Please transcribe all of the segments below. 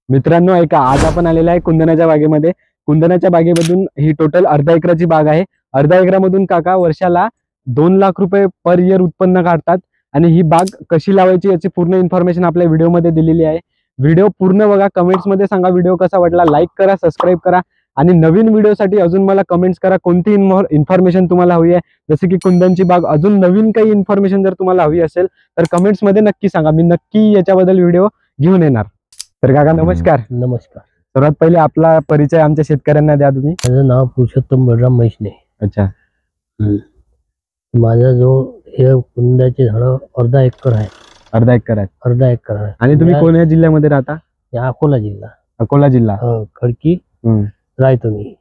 मित्रांनो ऐका, आज आपण आलेला आहे कुंदनाच्या बागेमध्ये. कुंदनाच्या बागेमधून ही टोटल अर्धा एकराची बाग आहे. अर्धा एकरामधून काका वर्षाला 2 लाख रुपये पर इयर उत्पन्न काढतात. आणि ही बाग कशी लावायची याची पूर्ण इन्फॉर्मेशन आपल्या व्हिडिओमध्ये दिलेली आहे. व्हिडिओ पूर्ण बघा, कमेंट्स मध्ये सांगा व्हिडिओ कसा वाटला, लाईक करा, सबस्क्राईब करा आणि नवीन व्हिडिओसाठी अजून मला कमेंट्स करा कोणती इन्फॉर्मेशन तुम्हाला हवी आहे. जसे की कुंदनची बाग, अजून नवीन काही इन्फॉर्मेशन जर तुम्हाला हवी असेल तर कमेंट्स मध्ये नक्की सांगा, मी नक्की याच्याबद्दल व्हिडिओ घेऊन येणार. तर काका नमस्कार. नमस्कार. सर्वात पहिले आपला परिचय आमच्या शेतकऱ्यांना द्या तुम्ही. माझं नाव पुरुषोत्तम बलराम मैसने. अच्छा. माझा जो हे कुंदाचे झाड अर्धा एकर आहे. अर्धा एकर आहे. अर्धा एकर आहे. आणि तुम्ही कोणत्या जिल्ह्यामध्ये राहता? अकोला जिल्हा. अकोला जिल्हा. खडकी राहतो मी.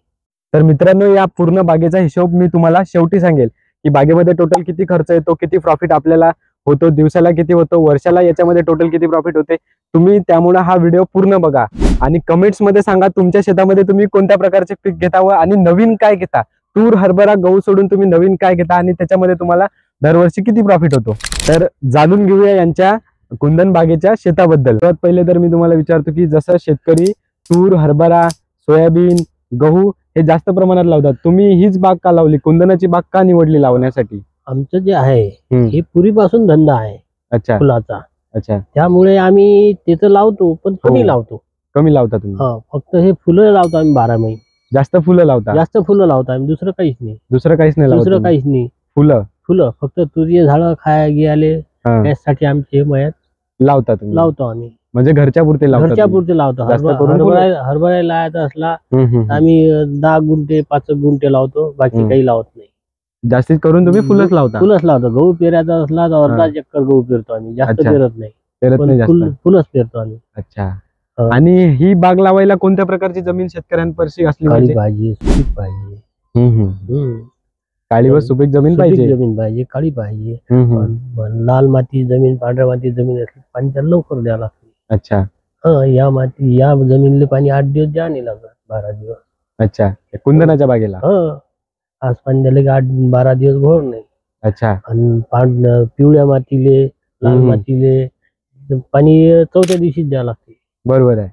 तर मित्रांनो, या पूर्ण बागेचा हिशोब मी तुम्हाला शेवटी सांगेल की बागेमध्ये टोटल किती खर्च येतो, किती प्रॉफिट आपल्याला होतो, दिवसाला किती होतो, वर्षाला याच्यामध्ये टोटल किती प्रॉफिट होते. तुम्ही त्यामुळे हा व्हिडिओ पूर्ण बघा आणि कमेंट्स मध्ये सांगा तुमच्या शेतामध्ये तुम्ही कोणत्या प्रकारचे पीक घेता व आणि नवीन काय घेता. तूर, हरभरा, गहू सोडून तुम्ही नवीन काय घेता आणि त्याच्यामध्ये तुम्हाला दरवर्षी किती प्रॉफिट होतो. तर जाणून घेऊया यांच्या कुंदन बागेच्या शेताबद्दल. सर्वात पहिले तर मी तुम्हाला विचारतो की जसं शेतकरी तूर, हरभरा, सोयाबीन, गहू हे जास्त प्रमाणात लावतात, तुम्ही हीच बाग का लावली, कुंदनाची बाग का निवडली लावण्यासाठी? आमचं जे आहे हे पूर्वीपासून धंदा आहे. अच्छा. फुलाचा. अच्छा. त्यामुळे आम्ही त्याचं लावतो, पण कमी लावतो. कमी लावता तुम्ही? फक्त हे फुलं लावतो आम्ही 12 महिने. जास्त फुलं लावता? जास्त फुलं लावतो आम्ही, दुसरं काहीच नाही. दुसरं काहीच नाही लावत? दुसरं काहीच नाही. फुलं फुलं फक्त तुझे झाडं खाय गेले त्यासाठी आमचे मयात लावता तुम्ही? लावतो आम्ही. म्हणजे घरच्या पुरते लावता? घरच्या पुरते लावतो. हरभरा लावायचा असला आम्ही 10 गुंठे 5 गुंठे लावतो, बाकी काही लावत नाही. जास्तीत करून तुम्ही फुलच लावता? फुलच लावतो. गहू पेरायचा असला तर अर्धा चक्कर गहू पेरतो आम्ही, जास्त पेरत नाही. फुलच पेरतो आम्ही. अच्छा. आणि ही बाग लावायला कोणत्या प्रकारची जमीन शेतकऱ्यांपाशी असली पाहिजे? पाहिजे, सुपीक पाहिजे. काळी व सुपीक जमीन पाहिजे. जमीन पाहिजे, काळी पाहिजे. लाल माती जमीन, पांढऱ्या माती जमीन असली पाणी त्याला लवकर द्यावं लागते. अच्छा. या जमिनीला पाणी 8 दिवस द्या नाही लागत, 12 दिवस. अच्छा. कुंदनाच्या बागेला आज पाणी दिलं की 8-12 दिवस घोर नाही. अच्छा. आणि पिवळ्या मातीले, लाल मातीले पाणी 4थ्या दिवशीच द्यावं लागते. बरोबर आहे.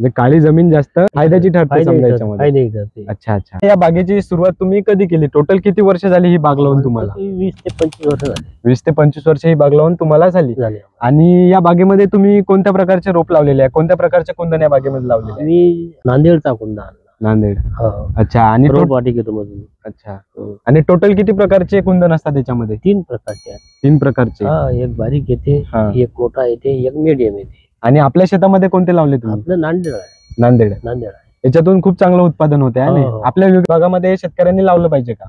म्हणजे काळी जमीन जास्त फायद्याची ठरते. अच्छा. अच्छा. या बागेची सुरुवात तुम्ही कधी केली? टोटल किती वर्ष झाली ही बाग लावून तुम्हाला? 20 ते 25 वर्ष झाली. 20 ते 25 वर्ष ही बाग लावून तुम्हाला झाली. आणि या बागेमध्ये तुम्ही कोणत्या प्रकारचे रोप लावलेले आहे, कोणत्या प्रकारचे कुंदन या बागेमध्ये लावलेले? मी नांदेडचा कुंदा आणला. नांदेड. अच्छा. आणि मधून. अच्छा. आणि टोटल किती प्रकारचे कुंदन असतात त्याच्यामध्ये? 3 प्रकारचे. 3 प्रकारचे? एक बारीक येते, एक मोठा येते, एक मीडियम येते. आणि आपल्या शेतामध्ये कोणते लावले तुम्ही? आपलं नांदेड आहे. नांदेड. नांदेड आहे. याच्यातून खूप चांगलं उत्पादन होते. आपल्या विभागामध्ये शेतकऱ्यांनी लावलं पाहिजे का?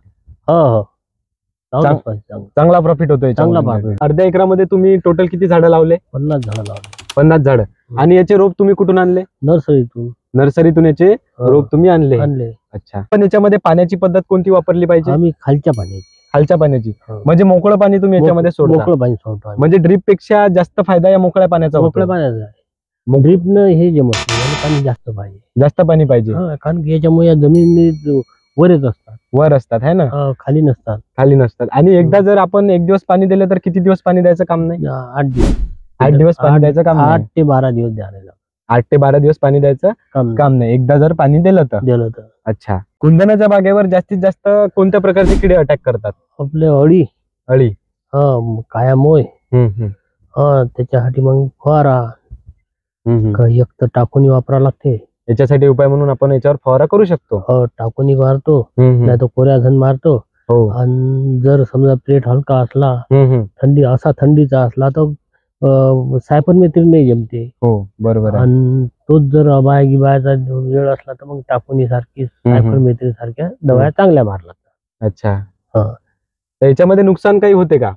चांगला प्रॉफिट होतोय. चांगला प्रॉफिट. अर्ध्या एकरामध्ये तुम्ही टोटल किती झाडं लावले? 50 झाडं लावले. 50 झाडं. आणि याचे रोप तुम्ही कुठून आणले? नर्सरीतून याचे रोप तुम्ही आणले. अच्छा. पण याच्यामध्ये पाण्याची पद्धत कोणती वापरली पाहिजे? आम्ही खालच्या पाण्याची. खालच्या पाण्याची म्हणजे मोकळं पाणी तुम्ही याच्यामध्ये सोडता? मोकळं पाणी सोडतो. म्हणजे ड्रीप पेक्षा जास्त फायदा या मोकळ्या पाण्याचा? मोकळ्या पाण्याचा. ड्रीप न हे जमत नाही, पाणी जास्त पाहिजे. जास्त पाणी पाहिजे. कारण की याच्यामुळे या जमिनीत वरच असतात. वर असतात है ना? खाली नसतात. खाली नसतात. आणि एकदा जर आपण 1 दिवस पाणी दिलं तर किती दिवस पाणी द्यायचं काम नाही? 8 दिवस. 8 दिवस पाणी द्यायचं काम? 8 ते 12 दिवस द्यायला. 8 ते 12 दिवस पाणी द्यायचं काम नाही, एकदा जर पाणी दिलं तर. अच्छा. कुंदनाच्या बागेवर जास्तीत जास्त कोणत्या प्रकारचे किडे अटॅक करतात? आपले अळी. अळी. काया मोय. त्याच्यासाठी मग फवारा एक तर टाकुनी वापरा लागते. याच्यासाठी उपाय म्हणून आपण याच्यावर फवारा करू शकतो. टाकुनी मारतो, नाही तर कोऱ्याधन मारतो. आणि जर समजा प्लेट हलका असला, थंडीचा असला तर सायपन मेथ्री नाही जमते. बरोबर. आणि तोच जर अबाय गिबायचा वेळ असला तर मग टाकुनी सारखी, सायपन मेथ्री सारख्या दवा चांगल्या मारला. अच्छा. तर याच्यामध्ये नुकसान काही होते का?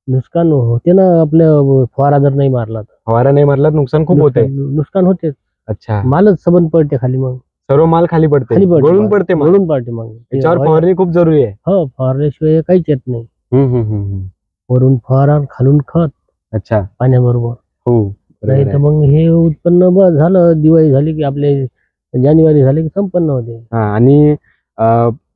नुकसान होते ना, आपल्या फवारा जर नाही मारला तर. फवारा नाही मारला नुकसान खूप होते. नुकसान होते. अच्छा. मालच सबंध पडते खाली, मग सर्व माल खाली पडते, गळून पडते. मग याच्यावर फवारणी खूप जरुरी आहे. फवारल्याशिवाय काहीच येत नाही. वरून फवारा, खालून खत. अच्छा. पाण्याबरोबर. नाही तर मग हे उत्पन्न बस झालं, दिवाळी झाली की आपले जानेवारी झाली की संपन्न होते. आणि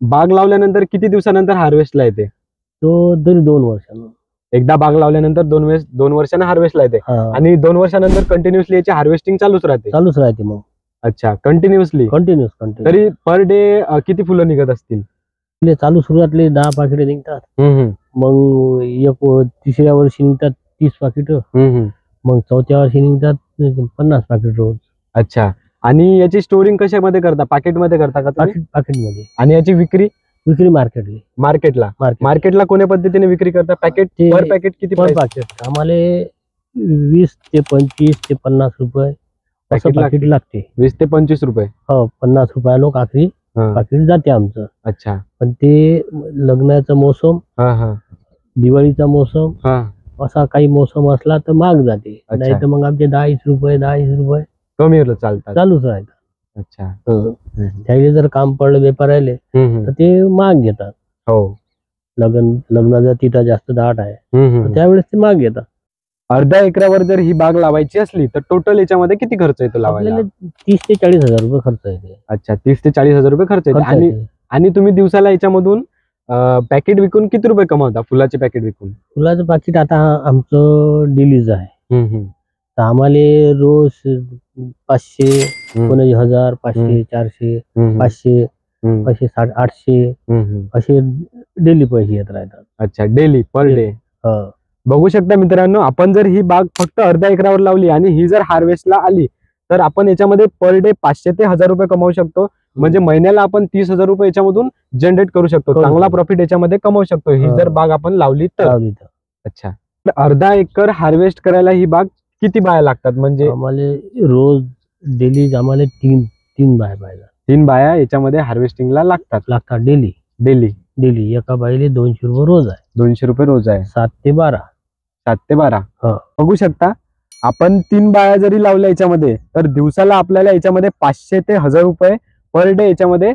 बाग लावल्यानंतर किती दिवसानंतर हार्वेस्टला येते? तो तरी 2 वर्षांना. एकदा बाग लावल्यानंतर 2 वर्षांना हार्वेस्टला येते. आणि 2 वर्षानंतर कंटिन्युअसली याची हार्वेस्टिंग चालूच राहते? चालूच राहते. मग अच्छा, कंटिन्युअसली. कंटिन्युअस तरी पर डे किती फुलं निघत असतील? चालू सुरुवातले 10 पाकिटे निघतात. मग तिसऱ्या वर्षी निघतात 30 पाकिट. मग चौथ्या वर्षी निघतात 50 पाकिट रोज. अच्छा. आणि याची स्टोरिंग कशामध्ये करता? पाकिटमध्ये करता का तुम्ही? पाकिटमध्ये. आणि याची विक्री मार्केटला. मार्केटला कोण्या पद्धतीने विक्री करता? पॅकेट पर पॅकेट किती पर पाकिट आम्हाला 20 ते 25 ते 50 रुपये असं पाकिट लागते. 20 ते 25 रुपये. हो, 50 रुपयाला आखरी पाकिट जाते आमचं. अच्छा. पण ते लग्नाचा मोसम, दिवाळीचा मोसम, असा काही मोसम असला तर महाग जाते. नाही तर मग आमचे 10 रुपये कमी चालतात, चालूच राहतात. अच्छा. त्यावेळी जर काम पडलं व्यापारायले तर ते महाग घेतात. हो, लग्नाचा तिथं जास्त दाट आहे तर त्यावेळेस ते महाग घेतात. अर्ध्या एकरावर जर ही बाग लावायची असली तर टोटल याच्यामध्ये किती खर्च येतो लावायला? 30 ते 40 हजार रुपये खर्च येते. अच्छा, 30 ते 40 हजार रुपये खर्च येते. आणि तुम्ही दिवसाला याच्यामधून पॅकेट विकून किती रुपये कमावता? फुलाचे पॅकेट विकून? फुलाचं पाकिट आता आमचं डेलीज आहे. तर आम्हाला रोज 500, कोणाची 1000, 500, 400, 500, 560, 800 असे डेली पैसे येत राहतात. अच्छा, डेली पर डे. बघू शकता मित्रांनो, आपण जर ही बाग फक्त अर्ध्या एकरावर लावली आणि ही जर हार्वेस्टला आली तर आपण याच्यामध्ये पर डे 500 ते 1000 रुपये कमावू शकतो. म्हणजे महिन्याला आपण 30,000 रुपये याच्यामधून जनरेट करू शकतो. चांगला प्रॉफिट याच्यामध्ये कमावू शकतो ही जर बाग आपण लावली तर. अच्छा, अर्धा एकर हार्वेस्ट करायला ही बाग किती बाया लागतात? म्हणजे आम्हाला रोज डेली आम्हाला तीन बाया पाहिजे. 3 बाया याच्यामध्ये हार्वेस्टिंगला लागतात डेली. एका बाईले 200 रुपये रोज आहे. 200 रुपये रोज आहे. 7 ते 12. बघू शकता, आपण 3 बाया जरी लावल्या याच्यामध्ये तर दिवसाला आपल्याला याच्यामध्ये 500 ते 1000 रुपये पर डे याच्यामध्ये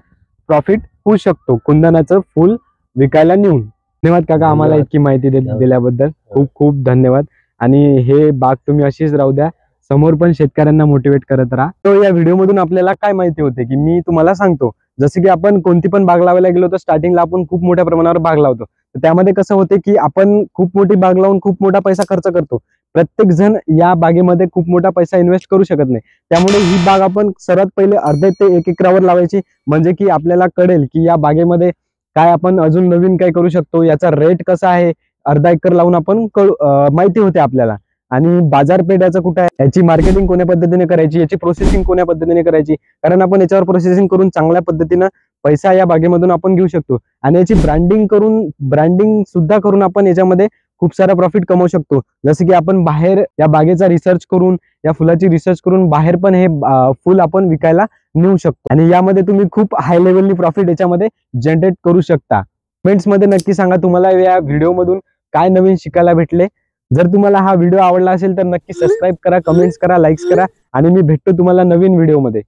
प्रॉफिट होऊ शकतो कुंदनाचं फुल विकायला नेऊन. धन्यवाद काका, आम्हाला इतकी माहिती दिल्याबद्दल खूप खूप धन्यवाद. आणि हे बाग तुम्ही अशीच राहू द्या, समोर पण शेतकऱ्यांना मोटिवेट करत राहा. तो या व्हिडिओ मधून आपल्याला काय माहिती होते की मी तुम्हाला सांगतो, जसे की आपण कोणती पण बाग लावायला गेलो तर स्टार्टिंगला आपण खूप मोठ्या प्रमाणावर बाग लावतो. तर त्यामध्ये कसं होते की आपण खूप मोठी बाग लावून खूप मोठा पैसा खर्च करतो. प्रत्येक जण या बागेमध्ये खूप मोठा पैसा इन्व्हेस्ट करू शकत नाही. त्यामुळे ही बाग आपण सर्वात पहिले अर्धे ते 1 एकरावर लावायची, म्हणजे की आपल्याला कळेल की या बागेमध्ये काय आपण अजून नवीन काय करू शकतो, याचा रेट कसा आहे. अर्धा एकर लावून आपण माहिती होते आपल्याला. आणि बाजारपेठाचं कुठं आहे, याची मार्केटिंग कोण्या पद्धतीने करायची, याची प्रोसेसिंग कोण्या पद्धतीने करायची, कारण आपण याच्यावर प्रोसेसिंग करून चांगल्या पद्धतीनं पैसा या बागेमधून आपण घेऊ शकतो. आणि याची ब्रँडिंग सुद्धा करून आपण याच्यामध्ये खूप सारा प्रॉफिट कमवू शकतो. जसं की आपण बाहेर या बागेचा रिसर्च करून, या फुलाची रिसर्च करून बाहेर पण हे फुल आपण विकायला नेऊ शकतो. आणि यामध्ये तुम्ही खूप हाय लेवलनी प्रॉफिट याच्यामध्ये जनरेट करू शकता. कमेंट्स मध्ये नक्की सांगा तुम्हाला या व्हिडिओ मधून काय नवीन शिकायला भेटले. जर तुम्हाला हा व्हिडिओ आवडला असेल तर नक्की सबस्क्राईब करा, कमेंट्स करा, लाईक्स करा. आणि मी भेटतो तुम्हाला नवीन व्हिडिओ मध्ये.